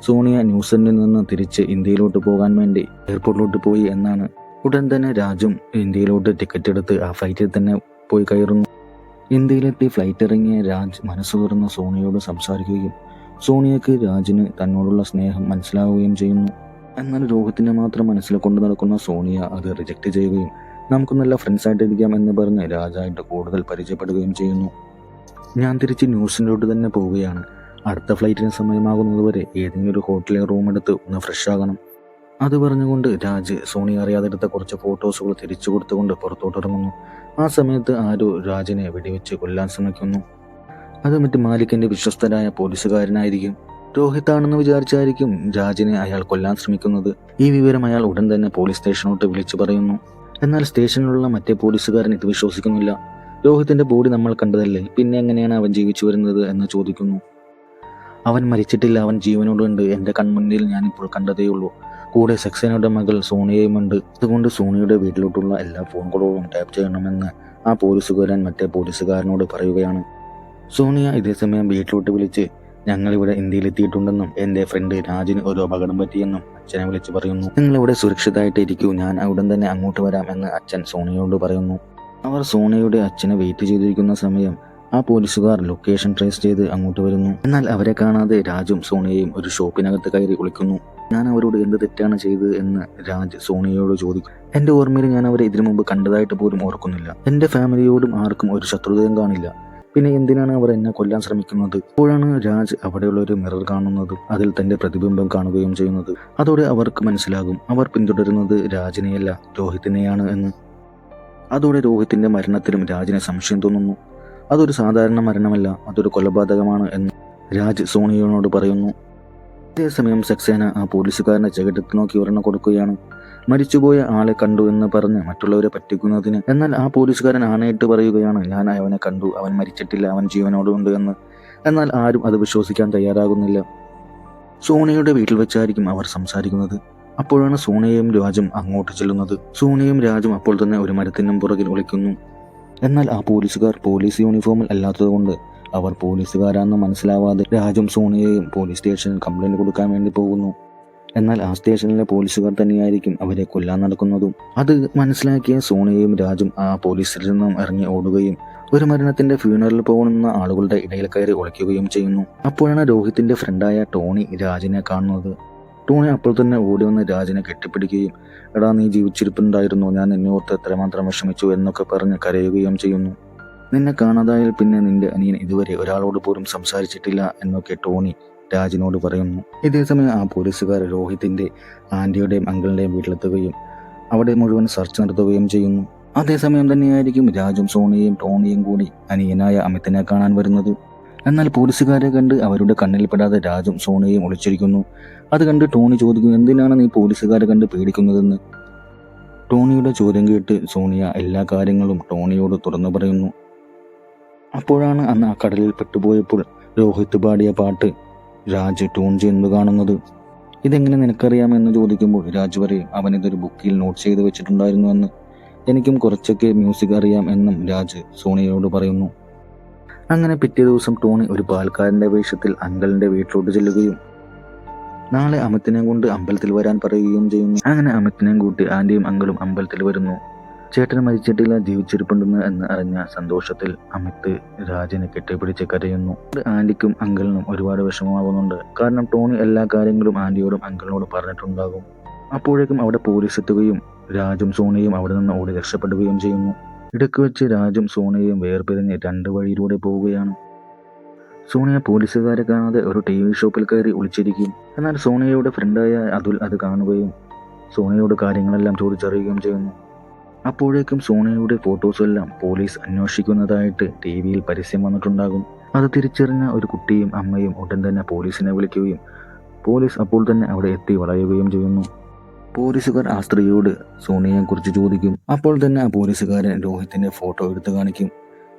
സോണിയ ന്യൂസിലൻഡിൽ നിന്ന് തിരിച്ച് ഇന്ത്യയിലോട്ട് പോകാൻ വേണ്ടി എയർപോർട്ടിലോട്ട് പോയി എന്നാണ്. ഉടൻ തന്നെ രാജും ഇന്ത്യയിലോട്ട് ടിക്കറ്റ് എടുത്ത് ആ ഫ്ലൈറ്റിൽ തന്നെ പോയി കയറുന്നു. ഇന്ത്യയിലെത്തി ഫ്ലൈറ്റ് ഇറങ്ങിയ രാജ് മനസ്സ് തുറന്ന് സോണിയയോട് സംസാരിക്കുകയും സോണിയക്ക് രാജിന് തന്നോടുള്ള സ്നേഹം മനസ്സിലാവുകയും ചെയ്യുന്നു. എന്നാൽ രോഹിത്തിനെ മാത്രം മനസ്സിൽ കൊണ്ടു നടക്കുന്ന സോണിയ അത് റിജക്റ്റ് ചെയ്യുകയും നമുക്ക് നല്ല ഫ്രണ്ട്സായിട്ടിരിക്കാം എന്ന് പറഞ്ഞ് രാജായിട്ട് കൂടുതൽ പരിചയപ്പെടുകയും ചെയ്യുന്നു. ഞാൻ തിരിച്ച് ന്യൂസിലോട്ട് തന്നെ പോവുകയാണ്. അടുത്ത ഫ്ലൈറ്റിന് സമയമാകുന്നതുവരെ ഏതെങ്കിലും ഒരു ഹോട്ടലിൽ റൂം എടുത്ത് ഒന്ന് ഫ്രഷ് ആകണം. അത് പറഞ്ഞുകൊണ്ട് രാജ് സോണിയ അറിയാതെ എടുത്ത കുറച്ച് ഫോട്ടോസുകൾ തിരിച്ചു കൊടുത്തുകൊണ്ട് പുറത്തോട്ടിറങ്ങുന്നു. ആ സമയത്ത് ആരോ രാജിനെ വെടിവെച്ച് കൊല്ലാൻ ശ്രമിക്കുന്നു. അത് മറ്റ് മാലിക്കിന്റെ വിശ്വസ്തരായ പോലീസുകാരനായിരിക്കും. രോഹിത്താണെന്ന് വിചാരിച്ചായിരിക്കും രാജിനെ അയാൾ കൊല്ലാൻ ശ്രമിക്കുന്നത്. ഈ വിവരം അയാൾ ഉടൻ തന്നെ പോലീസ് സ്റ്റേഷനോട്ട് വിളിച്ചു പറയുന്നു. എന്നാൽ സ്റ്റേഷനിലുള്ള മറ്റേ പോലീസുകാരൻ ഇത് വിശ്വസിക്കുന്നില്ല. രോഹിത്തിന്റെ ബോഡി നമ്മൾ കണ്ടതല്ലേ, പിന്നെ എങ്ങനെയാണ് അവൻ ജീവിച്ചു വരുന്നത് എന്ന് ചോദിക്കുന്നു. അവൻ മരിച്ചിട്ടില്ല, അവൻ ജീവനോടുണ്ട്. എൻ്റെ കൺമുന്നിൽ ഞാനിപ്പോൾ കണ്ടതേയുള്ളൂ. കൂടെ സക്സേനയുടെ മകൾ സോണിയയുമുണ്ട്. അതുകൊണ്ട് സോണിയുടെ വീട്ടിലോട്ടുള്ള എല്ലാ ഫോൺ കോളുകളും ടാപ്പ് ചെയ്യണമെന്ന് ആ പോലീസുകാരൻ മറ്റേ പോലീസുകാരനോട് പറയുകയാണ്. സോണിയ ഇതേസമയം വീട്ടിലോട്ട് വിളിച്ച് ഞങ്ങളിവിടെ ഇന്ത്യയിലെത്തിയിട്ടുണ്ടെന്നും എൻ്റെ ഫ്രണ്ട് രാജിന് ഒരു അപകടം പറ്റിയെന്നും അച്ഛനെ വിളിച്ച് പറയുന്നു. നിങ്ങളിവിടെ സുരക്ഷിതമായിട്ട് ഇരിക്കൂ, ഞാൻ ഉടൻ തന്നെ അങ്ങോട്ട് വരാം എന്ന് അച്ഛൻ സോണിയയോട് പറയുന്നു. അവർ സോണിയയുടെ അച്ഛനെ വെയിറ്റ് ചെയ്തിരിക്കുന്ന സമയം ആ പോലീസുകാർ ലൊക്കേഷൻ ട്രേസ് ചെയ്ത് അങ്ങോട്ട് വരുന്നു. എന്നാൽ അവരെ കാണാതെ രാജും സോണിയയും ഒരു ഷോപ്പിനകത്ത് കയറി ഒളിക്കുന്നു. ഞാൻ അവരോട് എന്ത് തെറ്റാണ് ചെയ്തത് എന്ന് രാജ് സോണിയയോട് ചോദിക്കും. എൻ്റെ ഓർമ്മയിൽ ഞാൻ അവരെ ഇതിനു മുമ്പ് കണ്ടതായിട്ട് പോലും ഓർക്കുന്നില്ല. എൻ്റെ ഫാമിലിയോടും ആർക്കും ഒരു ശത്രുതയും കാണില്ല. പിന്നെ എന്തിനാണ് അവർ എന്നെ കൊല്ലാൻ ശ്രമിക്കുന്നത്? അപ്പോഴാണ് രാജ് അവിടെയുള്ള ഒരു മിറർ കാണുന്നത്. അതിൽ തന്റെ പ്രതിബിംബം കാണുകയും ചെയ്യുന്നത്. അതോടെ അവർക്ക് മനസ്സിലാകും അവർ പിന്തുടരുന്നത് രാജിനെയല്ല രോഹിത്തിനെയാണ് എന്ന്. അതോടെ രോഹിത്തിന്റെ മരണത്തിലും രാജിനെ സംശയം തോന്നുന്നു. അതൊരു സാധാരണ മരണമല്ല, അതൊരു കൊലപാതകമാണ് എന്ന് രാജ് സോണിയോട് പറയുന്നു. അതേസമയം സക്സേന ആ പോലീസുകാരനെ ചെകിടത്ത് നോക്കി ഒരെണ്ണം കൊടുക്കുകയാണ്. മരിച്ചുപോയ ആളെ കണ്ടു എന്ന് പറഞ്ഞ് മറ്റുള്ളവരെ പറ്റിക്കുന്നതിന്. എന്നാൽ ആ പോലീസുകാരൻ ആണയിട്ട് പറയുകയാണ്, ഞാൻ അവനെ കണ്ടു, അവൻ മരിച്ചിട്ടില്ല, അവൻ ജീവനോടുണ്ട് എന്ന്. എന്നാൽ ആരും അത് വിശ്വസിക്കാൻ തയ്യാറാകുന്നില്ല. സോണിയയുടെ വീട്ടിൽ വെച്ചായിരിക്കും അവർ സംസാരിക്കുന്നത്. അപ്പോഴാണ് സോണിയയും രാജും അങ്ങോട്ട് ചെല്ലുന്നത്. സോണിയയും രാജും അപ്പോൾ തന്നെ ഒരു മരത്തിനും പുറകിൽ ഒളിക്കുന്നു. എന്നാൽ ആ പോലീസുകാർ പോലീസ് യൂണിഫോമിൽ അല്ലാത്തതുകൊണ്ട് അവർ പോലീസുകാരാണെന്ന് മനസ്സിലാവാതെ രാജും സോണിയയും പോലീസ് സ്റ്റേഷനിൽ കംപ്ലൈന്റ് കൊടുക്കാൻ വേണ്ടി പോകുന്നു. എന്നാൽ ആ സ്റ്റേഷനിലെ പോലീസുകാർ തന്നെയായിരിക്കും അവരെ കൊല്ലാൻ നടക്കുന്നതും. അത് മനസ്സിലാക്കിയ സോണിയയും രാജും ആ പോലീസിൽ നിന്നും ഇറങ്ങി ഓടുകയും ഒരു മരണത്തിന്റെ ഫ്യൂണറൽ പോകുന്ന ആളുകളുടെ ഇടയിൽ കയറി ഒളിക്കുകയും ചെയ്യുന്നു. അപ്പോഴാണ് രോഹിത്തിന്റെ ഫ്രണ്ടായ ടോണി രാജിനെ കാണുന്നത്. ടോണി അപ്പോൾ തന്നെ ഓടി വന്ന് രാജിനെ കെട്ടിപ്പിടിക്കുകയും എടാ നീ ജീവിച്ചിരിപ്പുണ്ടായിരുന്നു, ഞാൻ നിന്നെ ഓർത്ത് എത്രമാത്രം വിഷമിച്ചു എന്നൊക്കെ പറഞ്ഞ് കരയുകയും ചെയ്യുന്നു. നിന്നെ കാണാതായാൽ പിന്നെ നിന്റെ അനിയൻ ഇതുവരെ ഒരാളോട് പോലും സംസാരിച്ചിട്ടില്ല എന്നൊക്കെ ടോണി രാജിനോട് പറയുന്നു. ഇതേസമയം ആ പോലീസുകാർ രോഹിത്തിന്റെ ആന്റിയുടെയും അങ്കിളിന്റെയും വീട്ടിലെത്തുകയും അവിടെ മുഴുവൻ സെർച്ച് നടത്തുകയും ചെയ്യുന്നു. അതേസമയം തന്നെയായിരിക്കും രാജും സോണിയയും ടോണിയും കൂടി അനിയനായ അമിത്തിനെ കാണാൻ വരുന്നത്. എന്നാൽ പോലീസുകാരെ കണ്ട് അവരുടെ കണ്ണിൽപ്പെടാതെ രാജും സോണിയയും ഒളിച്ചിരിക്കുന്നു. അത് കണ്ട് ടോണി ചോദിക്കും, എന്തിനാണ് നീ പോലീസുകാരെ കണ്ട് പേടിക്കുന്നതെന്ന്. ടോണിയുടെ ചോദ്യം കേട്ട് സോണിയ എല്ലാ കാര്യങ്ങളും ടോണിയോട് തുറന്നു പറയുന്നു. അപ്പോഴാണ് അന്ന് ആ കടലിൽ പെട്ടുപോയപ്പോൾ രോഹിത് പാടിയ പാട്ട് രാജ് ട്യൂൺ ചെയ്യുന്നത് കാണുന്നത്. ഇതെങ്ങനെ നിനക്കറിയാമെന്ന് ചോദിക്കുമ്പോൾ രാജ് പറയും, അവനിതൊരു ബുക്കിൽ നോട്ട് ചെയ്ത് വെച്ചിട്ടുണ്ടായിരുന്നു എന്ന്. എനിക്കും കുറച്ചൊക്കെ മ്യൂസിക് അറിയാം എന്നും രാജ് സോണിയയോട് പറയുന്നു. അങ്ങനെ പിറ്റേ ദിവസം ടോണി ഒരു പാൽക്കാരന്റെ വേഷത്തിൽ അങ്കിളിന്റെ വീട്ടിലോട്ട് ചെല്ലുകയും നാളെ അമിത്തിനെ കൊണ്ട് അമ്പലത്തിൽ വരാൻ പറയുകയും ചെയ്യുന്നു. അങ്ങനെ അമിത്തിനെയും കൂട്ടി ആന്റിയും അങ്കിളും അമ്പലത്തിൽ വരുന്നു. ചേട്ടന് മരിച്ചിട്ടില്ല, ജീവിച്ചിരിപ്പുണ്ടെന്ന് എന്ന് അറിഞ്ഞ സന്തോഷത്തിൽ അമിത് രാജിനെ കെട്ടിപ്പിടിച്ച് കരയുന്നു. ആന്റിക്കും അങ്കിളിനും ഒരുപാട് വിഷമമാകുന്നുണ്ട്. കാരണം ടോണി എല്ലാ കാര്യങ്ങളും ആന്റിയോടും അങ്കിളിനോടും പറഞ്ഞിട്ടുണ്ടാകും. അപ്പോഴേക്കും അവിടെ പോലീസ് എത്തുകയും രാജും സോണിയയും അവിടെ നിന്ന് ഓടി രക്ഷപ്പെടുകയും ചെയ്യുന്നു. ഇടയ്ക്ക് വെച്ച് രാജും സോണിയയും വേർപിരിഞ്ഞ് രണ്ട് വഴിയിലൂടെ പോവുകയാണ്. സോണിയ പോലീസുകാരെ കാണാതെ ഒരു TV ഷോപ്പിൽ കയറി ഒളിച്ചിരിക്കും. എന്നാൽ സോണിയയുടെ ഫ്രണ്ടായ അതുൽ അത് കാണുകയും സോണിയയോട് കാര്യങ്ങളെല്ലാം ചോദിച്ചറിയുകയും ചെയ്യുന്നു. അപ്പോഴേക്കും സോണിയയുടെ ഫോട്ടോസെല്ലാം പോലീസ് അന്വേഷിക്കുന്നതായിട്ട് TV പരസ്യം വന്നിട്ടുണ്ടാകും. അത് തിരിച്ചറിഞ്ഞ ഒരു കുട്ടിയും അമ്മയും ഉടൻ തന്നെ പോലീസിനെ വിളിക്കുകയും പോലീസ് അപ്പോൾ തന്നെ അവിടെ എത്തി വളയുകയും ചെയ്യുന്നു. പോലീസുകാർ ആ സ്ത്രീയോട് സോണിയയെക്കുറിച്ച് ചോദിക്കും. അപ്പോൾ തന്നെ ആ പോലീസുകാരൻ രോഹിത്തിന്റെ ഫോട്ടോ എടുത്തു കാണിക്കും.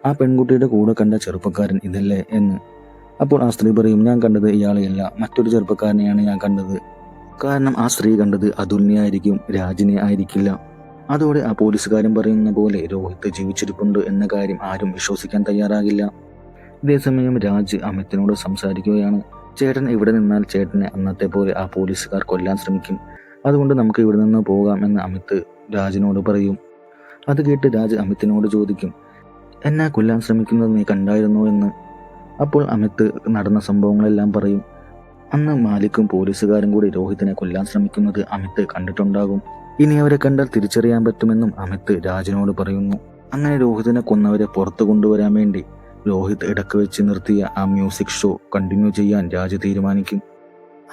ആ പെൺകുട്ടിയുടെ കൂടെ കണ്ട ചെറുപ്പക്കാരൻ ഇതല്ലേ എന്ന്. അപ്പോൾ ആ സ്ത്രീ പറയും, ഞാൻ കണ്ടത് ഇയാളെയല്ല, മറ്റൊരു ചെറുപ്പക്കാരനെയാണ് ഞാൻ കണ്ടത്. കാരണം ആ സ്ത്രീ കണ്ടത് അതുലിനെ ആയിരിക്കും, രാജിനെ ആയിരിക്കില്ല. അതോടെ ആ പോലീസുകാരൻ പറയുന്ന പോലെ രോഹിത് ജീവിച്ചിരിപ്പുണ്ട് എന്ന കാര്യം ആരും വിശ്വസിക്കാൻ തയ്യാറാകില്ല. ഇതേസമയം രാജ് അമിത്തിനോട് സംസാരിക്കുകയാണ്. ചേട്ടൻ ഇവിടെ നിന്നാൽ ചേട്ടനെ അന്നത്തെ പോലെ ആ പോലീസുകാർ കൊല്ലാൻ ശ്രമിക്കും. അതുകൊണ്ട് നമുക്ക് ഇവിടെ നിന്ന് പോകാം എന്ന് അമിത് രാജിനോട് പറയും. അത് കേട്ട് രാജ് അമിത്തിനോട് ചോദിക്കും, എന്നെ കൊല്ലാൻ ശ്രമിക്കുന്നത് നീ കണ്ടായിരുന്നോ എന്ന്. അപ്പോൾ അമിത് നടന്ന സംഭവങ്ങളെല്ലാം പറയും. അന്ന് മാലിക്കും പോലീസുകാരും കൂടി രോഹിത്തിനെ കൊല്ലാൻ ശ്രമിക്കുന്നത് അമിത് കണ്ടിട്ടുണ്ടാകും. ഇനി അവരെ കണ്ടാൽ തിരിച്ചറിയാൻ പറ്റുമെന്നും അമിത് രാജിനോട് പറയുന്നു. അങ്ങനെ രോഹിതിനെ കൊന്നവരെ പുറത്തു കൊണ്ടുവരാൻ വേണ്ടി രോഹിത് ഇടക്ക് വെച്ച് നിർത്തിയ ആ മ്യൂസിക് ഷോ കണ്ടിന്യൂ ചെയ്യാൻ രാജ് തീരുമാനിക്കും.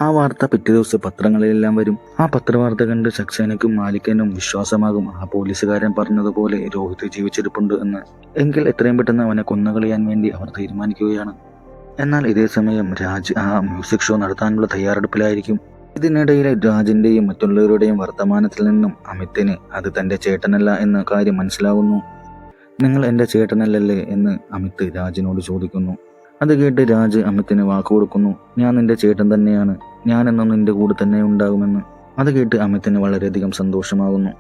ആ വാർത്ത പിറ്റേ ദിവസം പത്രങ്ങളിലെല്ലാം വരും. ആ പത്രവാർത്ത കണ്ട് സക്സേനയ്ക്കും മാലിക്കിനും വിശ്വാസമാകും ആ പോലീസുകാരൻ പറഞ്ഞതുപോലെ രോഹിത് ജീവിച്ചിരിപ്പുണ്ട് എന്ന്. എങ്കിൽ എത്രയും പെട്ടെന്ന് അവനെ കൊന്നുകളയാൻ വേണ്ടി അവർ തീരുമാനിക്കുകയാണ്. എന്നാൽ ഇതേ സമയം രാജ് ആ മ്യൂസിക് ഷോ നടത്താനുള്ള തയ്യാറെടുപ്പിലായിരിക്കും. ഇതിനിടയിൽ രാജിന്റെയും മറ്റുള്ളവരുടെയും വർത്തമാനത്തിൽ നിന്നും അമിത്തിന് അത് തന്റെ ചേട്ടനല്ല എന്ന കാര്യം മനസ്സിലാവുന്നു. നിങ്ങൾ എൻ്റെ ചേട്ടനല്ലല്ലേ എന്ന് അമിത് രാജിനോട് ചോദിക്കുന്നു. അത് കേട്ട് രാജ് അമിത്തിന് വാക്കു കൊടുക്കുന്നു. ഞാൻ നിന്റെ ചേട്ടൻ തന്നെയാണ്, ഞാനെന്നും നിന്റെ കൂടെ തന്നെ ഉണ്ടാകുമെന്ന്. അത് കേട്ട് അമിത്തിന് വളരെയധികം സന്തോഷമാകുന്നു.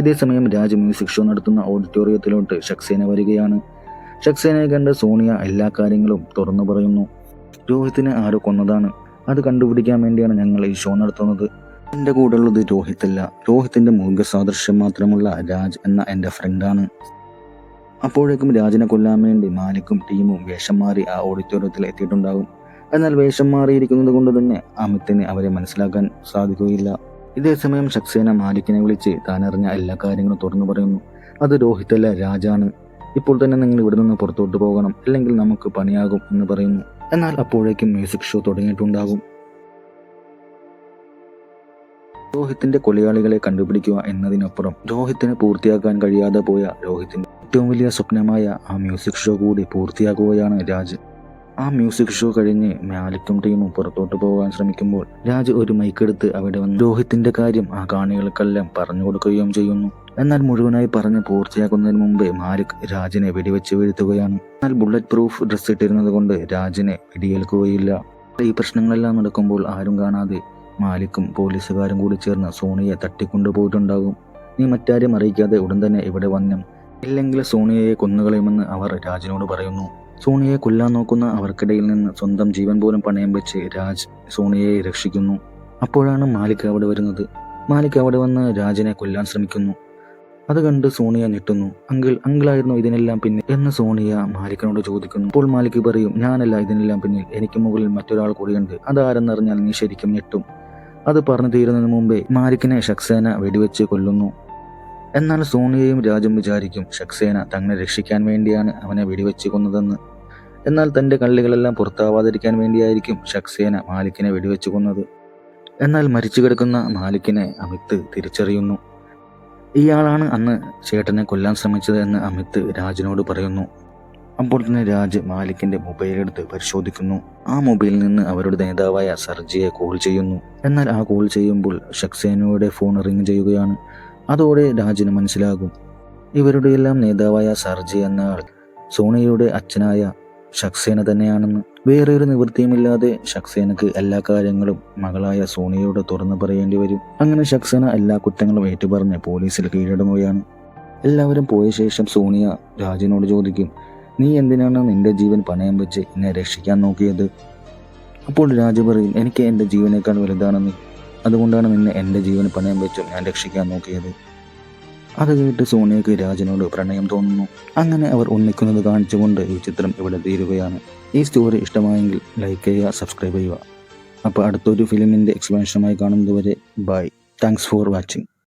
ഇതേ സമയം രാജ് മ്യൂസിക് ഷോ നടത്തുന്ന ഓഡിറ്റോറിയത്തിലോട്ട് സക്സേന വരികയാണ്. സക്സേനയെ കണ്ട് സോണിയ എല്ലാ കാര്യങ്ങളും തുറന്നു പറയുന്നു. രോഹിത്തിനെ ആരോ കൊന്നതാണ്, അത് കണ്ടുപിടിക്കാൻ വേണ്ടിയാണ് ഞങ്ങൾ ഈ ഷോ നടത്തുന്നത്. എൻ്റെ കൂടെയുള്ളത് രോഹിത്തല്ല, രോഹിത്തിൻ്റെ മുഖസാദൃശ്യം മാത്രമുള്ള രാജ് എന്ന എൻ്റെ ഫ്രണ്ടാണ്. അപ്പോഴേക്കും രാജിനെ കൊല്ലാൻ വേണ്ടി മാലിക്കും ടീമും വേഷം മാറി ആ ഓഡിറ്റോറിയത്തിൽ എത്തിയിട്ടുണ്ടാകും. എന്നാൽ വേഷം മാറിയിരിക്കുന്നത് കൊണ്ട് തന്നെ അമിത്തിന് അവരെ മനസ്സിലാക്കാൻ സാധിക്കുകയില്ല. ഇതേ സമയം സക്സേന മാലിക്കിനെ വിളിച്ച് താനറിഞ്ഞ എല്ലാ കാര്യങ്ങളും തുറന്നു പറയുന്നു. അത് രോഹിത്തല്ല, രാജാണ്. ഇപ്പോൾ തന്നെ നിങ്ങൾ ഇവിടെ നിന്ന് പുറത്തോട്ട് പോകണം, അല്ലെങ്കിൽ നമുക്ക് പണിയാകും എന്ന് പറയുന്നു. എന്നാൽ അപ്പോഴേക്കും മ്യൂസിക് ഷോ തുടങ്ങിയിട്ടുണ്ടാകും. രോഹിത്തിന്റെ കൊലയാളികളെ കണ്ടുപിടിക്കുക എന്നതിനപ്പുറം രോഹിത്തിന് പൂർത്തിയാക്കാൻ കഴിയാതെ പോയ രോഹിത്തിന്റെ ഏറ്റവും വലിയ സ്വപ്നമായ ആ മ്യൂസിക് ഷോ കൂടി പൂർത്തിയാക്കുകയാണ് രാജ്. ആ മ്യൂസിക് ഷോ കഴിഞ്ഞ് മാലിക്കും ടീമും പുറത്തോട്ട് പോകാൻ ശ്രമിക്കുമ്പോൾ രാജ് ഒരു മൈക്കെടുത്ത് അവിടെ വന്ന് രോഹിത്തിന്റെ കാര്യം ആ കാണികൾക്കെല്ലാം പറഞ്ഞു കൊടുക്കുകയും ചെയ്യുന്നു. എന്നാൽ മുഴുവനായി പറഞ്ഞ് പൂർത്തിയാക്കുന്നതിന് മുമ്പേ മാലിക് രാജിനെ വെടിവെച്ച് വീഴ്ത്തുകയാണ്. എന്നാൽ ബുള്ളറ്റ് പ്രൂഫ് ഡ്രസ് ഇട്ടിരുന്നത് കൊണ്ട് രാജിനെ വെടിയേൽക്കുകയില്ല. ഈ പ്രശ്നങ്ങളെല്ലാം നടക്കുമ്പോൾ ആരും കാണാതെ മാലിക്കും പോലീസുകാരും കൂടി ചേർന്ന് സോണിയെ തട്ടിക്കൊണ്ടുപോയിട്ടുണ്ടാകും. നീ മറ്റാരും അറിയിക്കാതെ ഉടൻ തന്നെ ഇവിടെ വന്നും, ഇല്ലെങ്കിൽ സോണിയയെ കൊന്നുകളയുമെന്ന് അവർ രാജിനോട് പറയുന്നു. സോണിയയെ കൊല്ലാൻ നോക്കുന്ന അവർക്കിടയിൽ നിന്ന് സ്വന്തം ജീവൻ പോലും പണയം വെച്ച് രാജ് സോണിയയെ രക്ഷിക്കുന്നു. അപ്പോഴാണ് മാലിക് അവിടെ വരുന്നത്. മാലിക് അവിടെ വന്ന് രാജിനെ കൊല്ലാൻ ശ്രമിക്കുന്നു. അത് കണ്ട് സോണിയ ഞെട്ടുന്നു. അങ്കിളായിരുന്നു ഇതിനെല്ലാം പിന്നിൽ എന്ന് സോണിയ മാലിക്കിനോട് ചോദിക്കുന്നു. അപ്പോൾ മാലിക് പറയും, ഞാനല്ല ഇതിനെല്ലാം പിന്നിൽ, എനിക്ക് മുകളിൽ മറ്റൊരാൾ കൂടിയുണ്ട്, അതാരെന്നറിഞ്ഞാൽ നീ ശരിക്കും ഞെട്ടും. അത് പറഞ്ഞു തീരുന്നതിന് മുമ്പേ മാലിക്കിനെ സക്സേന വെടിവെച്ച് കൊല്ലുന്നു. എന്നാൽ സോണിയയും രാജും വിചാരിക്കും സക്സേന തങ്ങളെ രക്ഷിക്കാൻ വേണ്ടിയാണ് അവനെ വെടിവെച്ച് കൊന്നതെന്ന്. എന്നാൽ തൻ്റെ കള്ളികളെല്ലാം പുറത്താവാതിരിക്കാൻ വേണ്ടിയായിരിക്കും സക്സേന മാലിക്കിനെ വെടിവെച്ച് കൊന്നത്. എന്നാൽ മരിച്ചു കിടക്കുന്ന മാലിക്കിനെ അമിത് തിരിച്ചറിയുന്നു. ഇയാളാണ് അന്ന് ചേട്ടനെ കൊല്ലാൻ ശ്രമിച്ചത് എന്ന് അമിത് രാജിനോട് പറയുന്നു. അപ്പോൾ തന്നെ രാജ് മാലിക്കിന്റെ മൊബൈൽ എടുത്ത് പരിശോധിക്കുന്നു. ആ മൊബൈലിൽ നിന്ന് അവരുടെ നേതാവായ സർജിയെ കോൾ ചെയ്യുന്നു. എന്നാൽ ആ കോൾ ചെയ്യുമ്പോൾ സക്സേനയുടെ ഫോൺ റിങ് ചെയ്യുകയാണ്. അതോടെ രാജിന് മനസ്സിലാകും ഇവരുടെയെല്ലാം നേതാവായ സർജി എന്ന ആൾ സോണിയയുടെ അച്ഛനായ സക്സേന തന്നെയാണെന്ന്. വേറെ ഒരു നിവൃത്തിയുമില്ലാതെ സക്സേനക്ക് എല്ലാ കാര്യങ്ങളും മകളായ സോണിയയോട് തുറന്നു പറയേണ്ടി വരും. അങ്ങനെ സക്സേന എല്ലാ കുറ്റങ്ങളും ഏറ്റുപറഞ്ഞ് പോലീസിൽ കീഴടങ്ങുകയാണ്. എല്ലാവരും പോയ ശേഷം സോണിയ രാജിനോട് ചോദിക്കും, നീ എന്തിനാണ് നിന്റെ ജീവൻ പണയം വെച്ച് എന്നെ രക്ഷിക്കാൻ നോക്കിയത്? അപ്പോൾ രാജു പറയും, എനിക്ക് എൻ്റെ ജീവനേക്കാൾ വലുതാണ് നീ, അതുകൊണ്ടാണ് നിന്നെ എൻ്റെ ജീവൻ പണയം വെച്ചും ഞാൻ രക്ഷിക്കാൻ നോക്കിയത്. അത് കേട്ട് സോണിയക്ക് രാജിനോട് പ്രണയം തോന്നുന്നു. അങ്ങനെ അവർ ഒന്നിക്കുന്നത് കാണിച്ചുകൊണ്ട് ഈ ചിത്രം ഇവിടെ തീരുകയാണ്. ഈ സ്റ്റോറി ഇഷ്ടമായെങ്കിൽ ലൈക്ക് ചെയ്യുക, സബ്സ്ക്രൈബ് ചെയ്യുക. അപ്പോൾ അടുത്തൊരു ഫിലിമിൻ്റെ എക്സ്പ്ലനേഷനുമായി കാണുന്നതുവരെ ബൈ. Thanks for watching.